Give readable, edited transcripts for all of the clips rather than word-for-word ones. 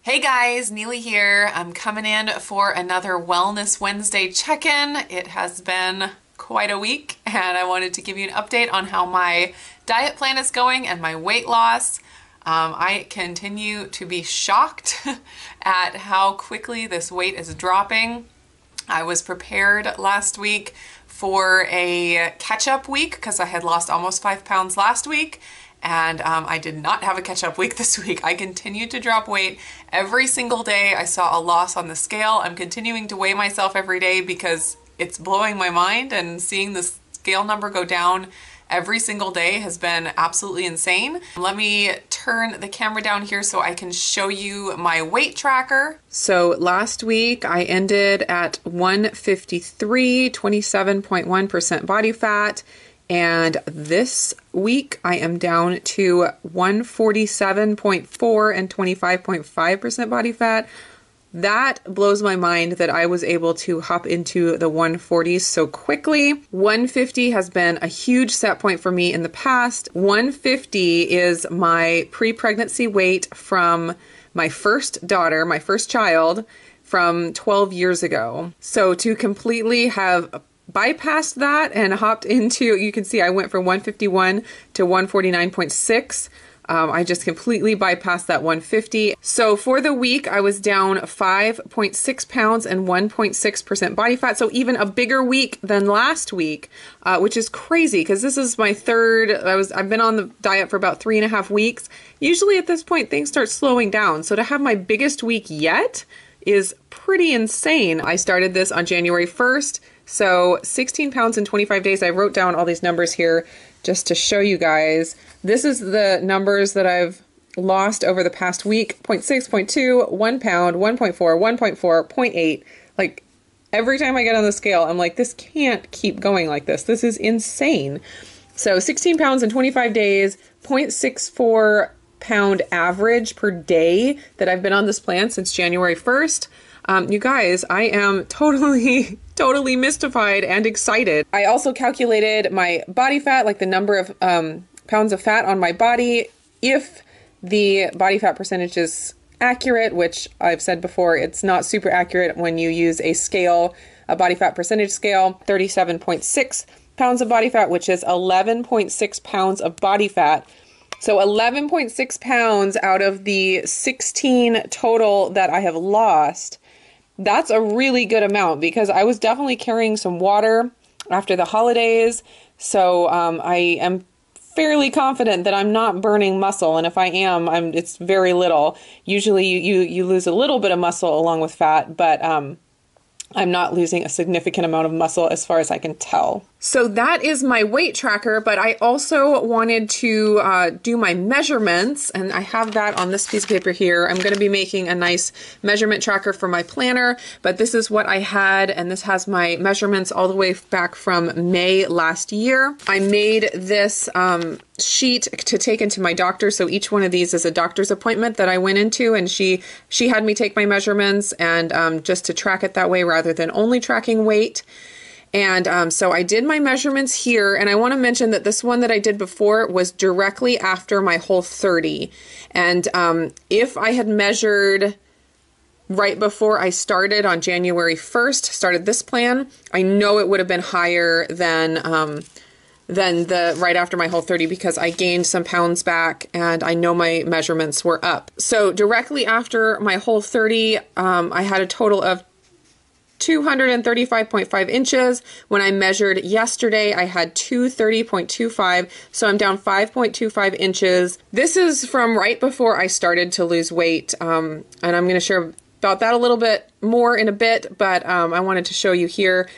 Hey guys, Neely here. I'm coming in for another Wellness Wednesday check-in. It has been quite a week and I wanted to give you an update on how my diet plan is going and my weight loss. I continue to be shocked at how quickly this weight is dropping. I was prepared last week for a catch-up week because I had lost almost 5 pounds last week. And I did not have a catch-up week this week. I continued to drop weight every single day. I saw a loss on the scale. I'm continuing to weigh myself every day because it's blowing my mind, and seeing the scale number go down every single day has been absolutely insane. Let me turn the camera down here so I can show you my weight tracker. So last week I ended at 153, 27.1% body fat. And this week I am down to 147.4 and 25.5% body fat. That blows my mind that I was able to hop into the 140s so quickly. 150 has been a huge set point for me in the past. 150 is my pre-pregnancy weight from my first daughter, my first child, from 12 years ago. So to completely have bypassed that and hopped into, you can see I went from 151 to 149.6. I just completely bypassed that 150. So for the week, I was down 5.6 pounds and 1.6% body fat. So even a bigger week than last week, which is crazy because this is my third. I've been on the diet for about 3.5 weeks. Usually at this point, things start slowing down. So to have my biggest week yet is pretty insane. I started this on January 1st. So 16 pounds in 25 days. I wrote down all these numbers here just to show you guys. This is the numbers that I've lost over the past week. 0.6, 0.2, 1 pound, 1.4, 1.4, 0.8. Like every time I get on the scale, I'm like, this can't keep going like this. This is insane. So 16 pounds in 25 days, 0.64 pound average per day that I've been on this plan since January 1st. You guys, I am totally mystified and excited. I also calculated my body fat, like the number of pounds of fat on my body. If the body fat percentage is accurate, which I've said before, it's not super accurate when you use a scale, a body fat percentage scale, 37.6 pounds of body fat, which is 11.6 pounds of body fat. So 11.6 pounds out of the 16 total that I have lost. That's a really good amount because I was definitely carrying some water after the holidays. So I am fairly confident that I'm not burning muscle. And if I am, it's very little. Usually you lose a little bit of muscle along with fat, but I'm not losing a significant amount of muscle as far as I can tell. So that is my weight tracker, but I also wanted to do my measurements, and I have that on this piece of paper here. I'm going to be making a nice measurement tracker for my planner, but this is what I had, and this has my measurements all the way back from May last year. I made this sheet to take into my doctor, so each one of these is a doctor's appointment that I went into, and she had me take my measurements, and just to track it that way rather than only tracking weight. And so I did my measurements here, and I want to mention that this one that I did before was directly after my Whole30. And if I had measured right before I started on January 1st, started this plan, I know it would have been higher than the right after my Whole30 because I gained some pounds back and I know my measurements were up. So directly after my Whole30, I had a total of 235.5 inches. When I measured yesterday, I had 230.25, so I'm down 5.25 inches. This is from right before I started to lose weight, and I'm going to share about that a little bit more in a bit, but I wanted to show you here.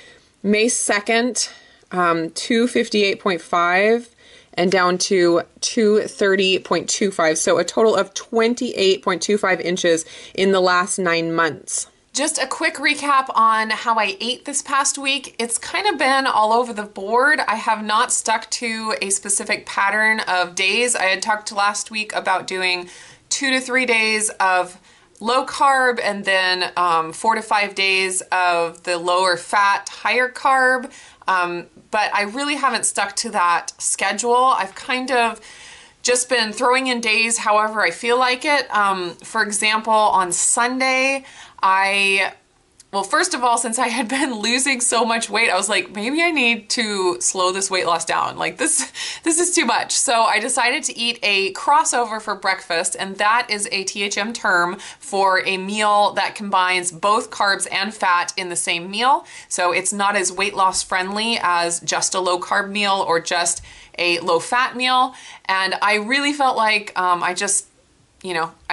May 2nd, 258.5 and down to 230.25, so a total of 28.25 inches in the last 9 months. Just a quick recap on how I ate this past week. It's kind of been all over the board. I have not stuck to a specific pattern of days. I had talked last week about doing 2 to 3 days of low carb and then 4 to 5 days of the lower fat, higher carb. But I really haven't stuck to that schedule. I've kind of just been throwing in days however I feel like it. For example, on Sunday, well, first of all, since I had been losing so much weight, I was like, maybe I need to slow this weight loss down. Like this is too much. So I decided to eat a crossover for breakfast, and that is a THM term for a meal that combines both carbs and fat in the same meal. So it's not as weight loss friendly as just a low carb meal or just a low fat meal. And I really felt like I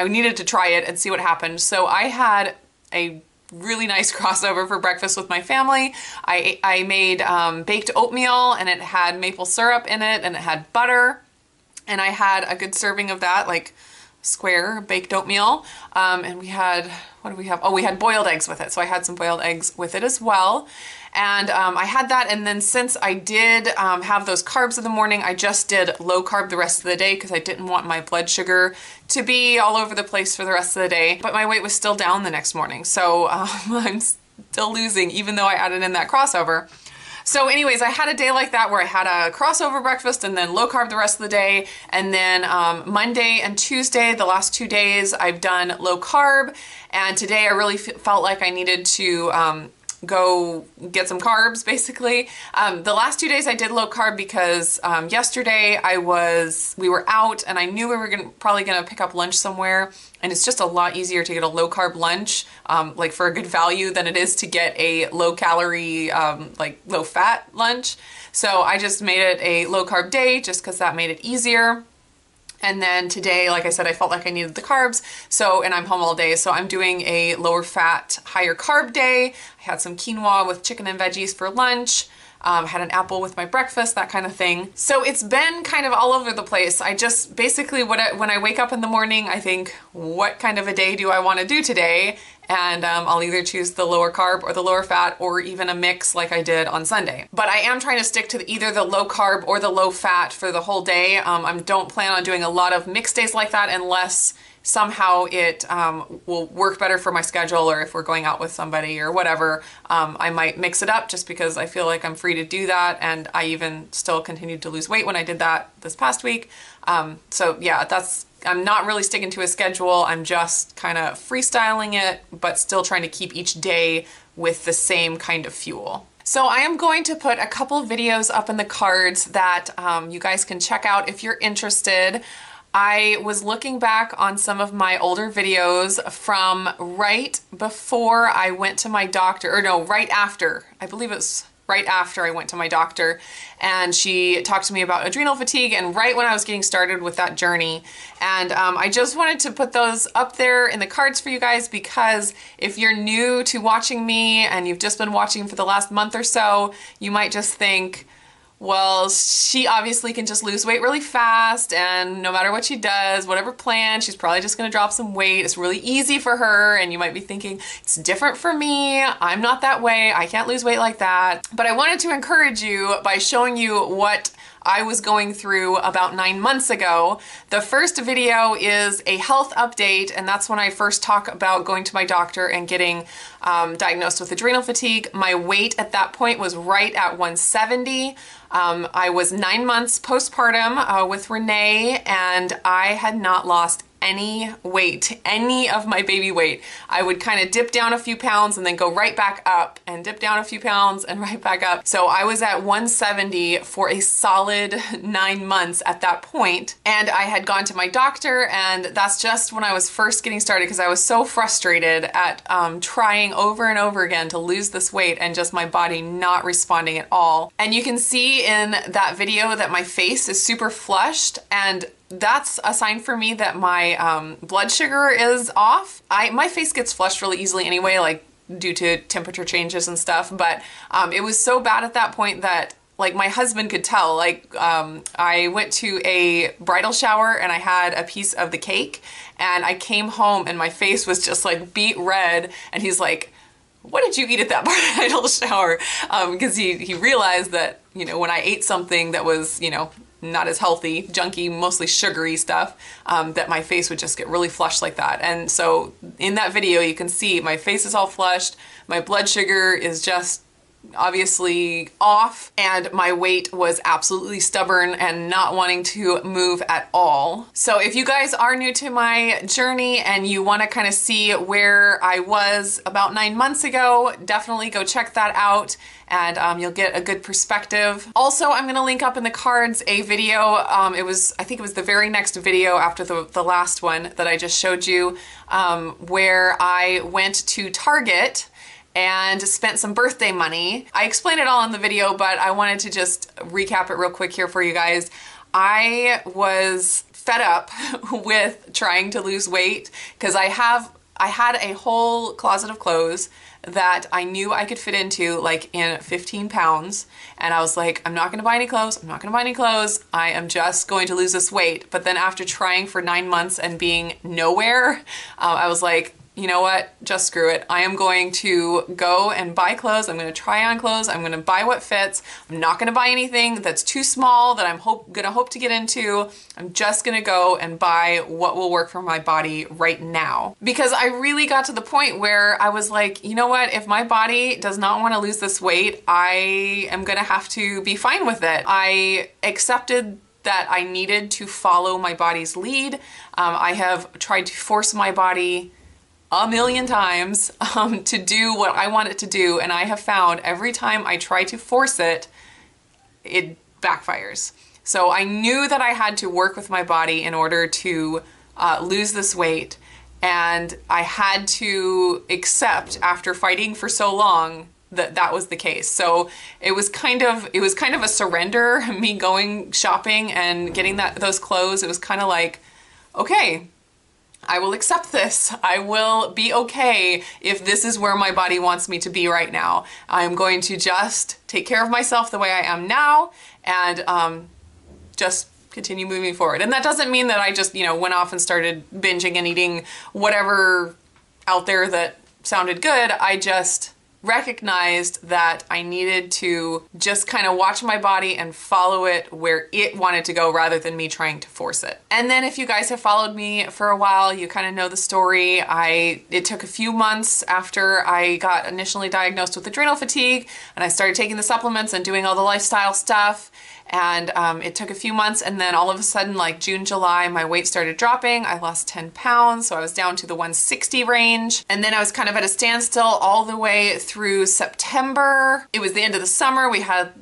needed to try it and see what happened. So I had a really nice crossover for breakfast with my family. I made baked oatmeal, and it had maple syrup in it, and it had butter, and I had a good serving of that, like square baked oatmeal. And we had, what did we have? Oh, we had boiled eggs with it. So I had some boiled eggs with it as well. And I had that, and then since I did have those carbs in the morning, I just did low carb the rest of the day because I didn't want my blood sugar to be all over the place for the rest of the day. But my weight was still down the next morning, so I'm still losing even though I added in that crossover. So anyways, I had a day like that where I had a crossover breakfast and then low carb the rest of the day. And then Monday and Tuesday, the last 2 days, I've done low carb. And today I really felt like I needed to go get some carbs, basically. The last 2 days I did low carb because yesterday we were out, and I knew we were probably gonna pick up lunch somewhere, and it's just a lot easier to get a low carb lunch, like for a good value, than it is to get a low calorie, like low fat lunch. So I just made it a low carb day just because that made it easier. And then today, like I said, I felt like I needed the carbs, and I'm home all day, so I'm doing a lower fat, higher carb day. I had some quinoa with chicken and veggies for lunch, had an apple with my breakfast, that kind of thing. So it's been kind of all over the place. I just basically, when I wake up in the morning, I think, what kind of a day do I want to do today? And I'll either choose the lower carb or the lower fat, or even a mix like I did on Sunday. But I am trying to stick to either the low carb or the low fat for the whole day. I don't plan on doing a lot of mixed days like that unless somehow it will work better for my schedule, or if we're going out with somebody or whatever, I might mix it up just because I feel like I'm free to do that. And I even still continued to lose weight when I did that this past week. So yeah, I'm not really sticking to a schedule. I'm just kind of freestyling it, but still trying to keep each day with the same kind of fuel. So I am going to put a couple of videos up in the cards that you guys can check out if you're interested. I was looking back on some of my older videos from right before I went to my doctor, or no, right after. I believe it was right after I went to my doctor, and she talked to me about adrenal fatigue, and right when I was getting started with that journey. And I just wanted to put those up there in the cards for you guys, because if you're new to watching me and you've just been watching for the last month or so, you might just think, well, she obviously can just lose weight really fast, and no matter what she does, whatever plan, she's probably just gonna drop some weight. It's really easy for her, and you might be thinking, it's different for me. I'm not that way. I can't lose weight like that. But I wanted to encourage you by showing you what I was going through about 9 months ago. The first video is a health update, and that's when I first talk about going to my doctor and getting diagnosed with adrenal fatigue. My weight at that point was right at 170. I was 9 months postpartum with Renee, and I had not lost any weight, any of my baby weight. I would kind of dip down a few pounds and then go right back up, and dip down a few pounds and right back up. So I was at 170 for a solid 9 months at that point. And I had gone to my doctor, and that's just when I was first getting started, because I was so frustrated at trying over and over again to lose this weight and just my body not responding at all. And you can see in that video that my face is super flushed, and that's a sign for me that my blood sugar is off. My face gets flushed really easily anyway, like due to temperature changes and stuff, but it was so bad at that point that like my husband could tell. Like I went to a bridal shower and I had a piece of the cake, and I came home and my face was just like beet red, and he's like, what did you eat at that bridal shower? Because he realized that, you know, when I ate something that was, you know, not as healthy, junky, mostly sugary stuff, that my face would just get really flushed like that. And so in that video, you can see my face is all flushed, my blood sugar is just obviously off, and my weight was absolutely stubborn and not wanting to move at all. So if you guys are new to my journey and you want to kind of see where I was about 9 months ago, definitely go check that out, and you'll get a good perspective. Also, I'm going to link up in the cards a video. I think it was the very next video after the last one that I just showed you, where I went to Target and spent some birthday money. I explained it all in the video, but I wanted to just recap it real quick here for you guys. I was fed up with trying to lose weight because I had a whole closet of clothes that I knew I could fit into, like in 15 pounds. And I was like, I'm not gonna buy any clothes. I'm not gonna buy any clothes. I am just going to lose this weight. But then after trying for 9 months and being nowhere, I was like, you know what, just screw it. I am going to go and buy clothes. I'm going to try on clothes. I'm going to buy what fits. I'm not going to buy anything that's too small that I'm going to hope to get into. I'm just going to go and buy what will work for my body right now. Because I really got to the point where I was like, you know what, if my body does not want to lose this weight, I am going to have to be fine with it. I accepted that I needed to follow my body's lead. I have tried to force my body a million times to do what I want it to do, and I have found every time I try to force it, it backfires. So I knew that I had to work with my body in order to lose this weight, and I had to accept, after fighting for so long, that that was the case. So it was kind of a surrender, me going shopping and getting those clothes. It was kind of like, okay, I will accept this. I will be okay if this is where my body wants me to be right now. I'm going to just take care of myself the way I am now and just continue moving forward. And that doesn't mean that I just, went off and started binging and eating whatever out there that sounded good. I just recognized that I needed to just kind of watch my body and follow it where it wanted to go rather than me trying to force it. And then if you guys have followed me for a while, you kind of know the story. It took a few months after I got initially diagnosed with adrenal fatigue, and I started taking the supplements and doing all the lifestyle stuff. And it took a few months, and then all of a sudden, like June, July, my weight started dropping. I lost 10 pounds, so I was down to the 160 range. And then I was kind of at a standstill all the way through September. It was the end of the summer. We had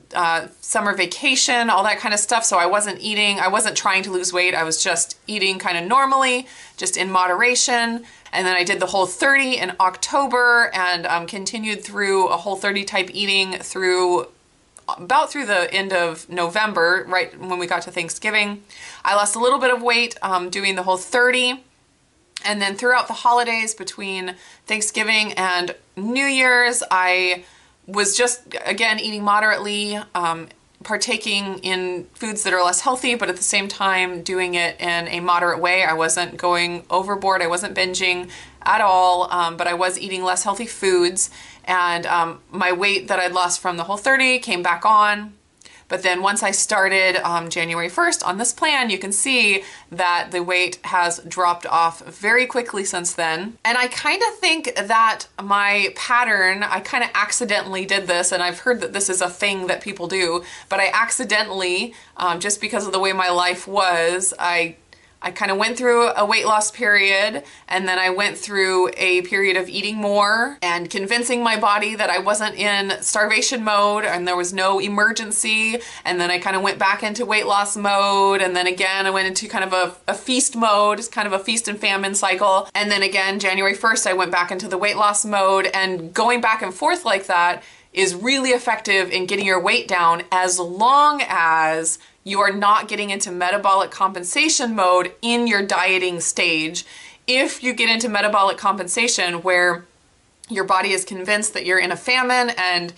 summer vacation, all that kind of stuff. So I wasn't eating, I wasn't trying to lose weight. I was just eating kind of normally, just in moderation. And then I did the Whole30 in October and continued through a Whole30 type eating through about through the end of November, right when we got to Thanksgiving. I lost a little bit of weight doing the Whole30. And then throughout the holidays between Thanksgiving and New Year's, I was just, again, eating moderately, partaking in foods that are less healthy, but at the same time doing it in a moderate way. I wasn't going overboard. I wasn't binging at all, but I was eating less healthy foods. And my weight that I'd lost from the Whole30 came back on. But then once I started January 1st on this plan, you can see that the weight has dropped off very quickly since then. And I kind of think that my pattern, I kind of accidentally did this, and I've heard that this is a thing that people do, but I accidentally, just because of the way my life was, I kind of went through a weight loss period, and then I went through a period of eating more and convincing my body that I wasn't in starvation mode and there was no emergency. And then I kind of went back into weight loss mode. And then again, I went into kind of a feast mode. It's kind of a feast and famine cycle. And then again, January 1st, I went back into the weight loss mode, and going back and forth like that is really effective in getting your weight down as long as you are not getting into metabolic compensation mode in your dieting stage. If you get into metabolic compensation where your body is convinced that you're in a famine and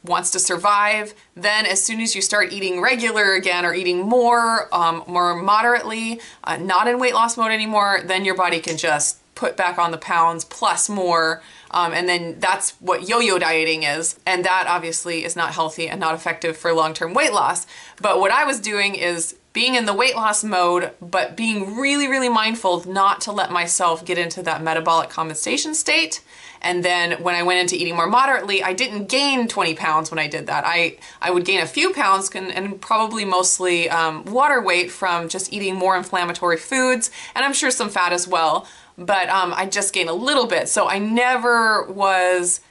wants to survive, then as soon as you start eating regular again or eating more moderately, not in weight loss mode anymore, then your body can just put back on the pounds plus more. And then that's what yo-yo dieting is. And that obviously is not healthy and not effective for long-term weight loss. But what I was doing is being in the weight loss mode, but being really, really mindful not to let myself get into that metabolic compensation state. And then when I went into eating more moderately, I didn't gain 20 pounds when I did that. I would gain a few pounds and probably mostly water weight from just eating more inflammatory foods, and I'm sure some fat as well. But I just gained a little bit. So I never was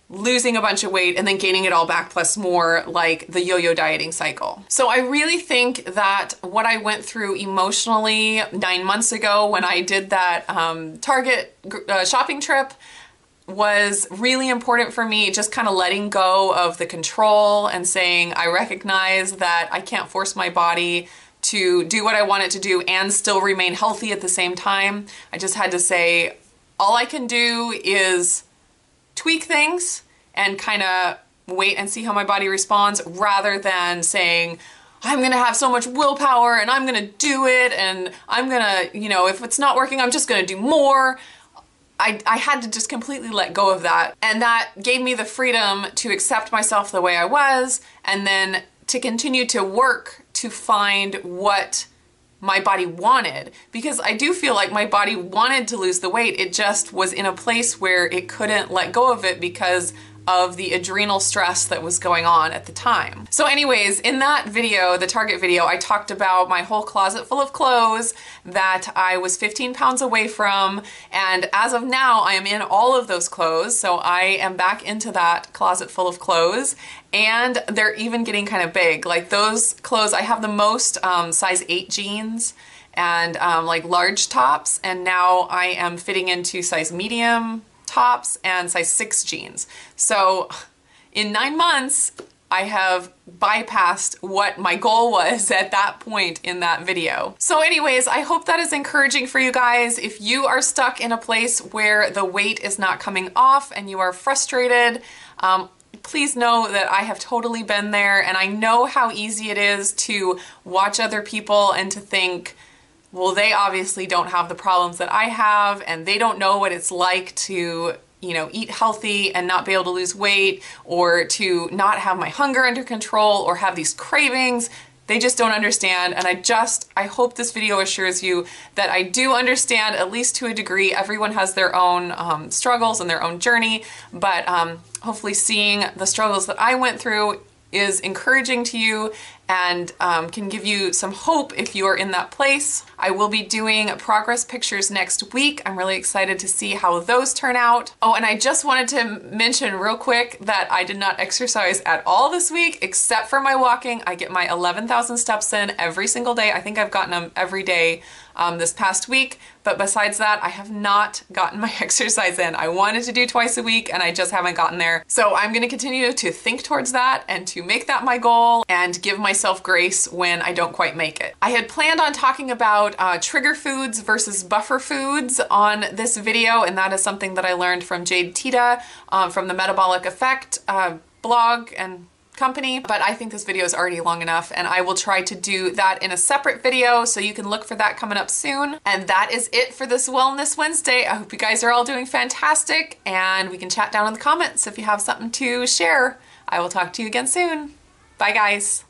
losing a bunch of weight and then gaining it all back plus more, like the yo-yo dieting cycle. So I really think that what I went through emotionally 9 months ago when I did that Target shopping trip was really important for me, just kind of letting go of the control and saying, I recognize that I can't force my body to do what I want it to do and still remain healthy at the same time. I just had to say, all I can do is tweak things and kind of wait and see how my body responds, rather than saying, I'm gonna have so much willpower and I'm gonna do it and I'm gonna, you know, if it's not working, I'm just gonna do more. I had to just completely let go of that. And that gave me the freedom to accept myself the way I was, and then to continue to work to find what my body wanted, because I do feel like my body wanted to lose the weight. It just was in a place where it couldn't let go of it because of the adrenal stress that was going on at the time. So anyways, in that video, the Target video, I talked about my whole closet full of clothes that I was 15 pounds away from, and as of now, I am in all of those clothes, so I am back into that closet full of clothes, and they're even getting kind of big. Like those clothes, I have the most size 8 jeans and like large tops, and now I am fitting into size medium tops and size 6 jeans. So in 9 months, I have bypassed what my goal was at that point in that video. So anyways, I hope that is encouraging for you guys. If you are stuck in a place where the weight is not coming off and you are frustrated, please know that I have totally been there, and I know how easy it is to watch other people and to think, well, they obviously don't have the problems that I have, and they don't know what it's like to, you know, eat healthy and not be able to lose weight, or to not have my hunger under control, or have these cravings. They just don't understand, and I hope this video assures you that I do understand, at least to a degree. Everyone has their own struggles and their own journey, but hopefully seeing the struggles that I went through is encouraging to you and can give you some hope if you are in that place. I will be doing progress pictures next week. I'm really excited to see how those turn out. Oh, and I just wanted to mention real quick that I did not exercise at all this week except for my walking. I get my 11,000 steps in every single day. I think I've gotten them every day this past week, but besides that, I have not gotten my exercise in. I wanted to do twice a week and I just haven't gotten there. So I'm gonna continue to think towards that and to make that my goal and give myself grace when I don't quite make it. I had planned on talking about trigger foods versus buffer foods on this video, and that is something that I learned from Jade Teta from the Metabolic Effect blog and company, but I think this video is already long enough, and I will try to do that in a separate video, so you can look for that coming up soon. And that is it for this Wellness Wednesday. I hope you guys are all doing fantastic, and we can chat down in the comments if you have something to share. I will talk to you again soon. Bye guys.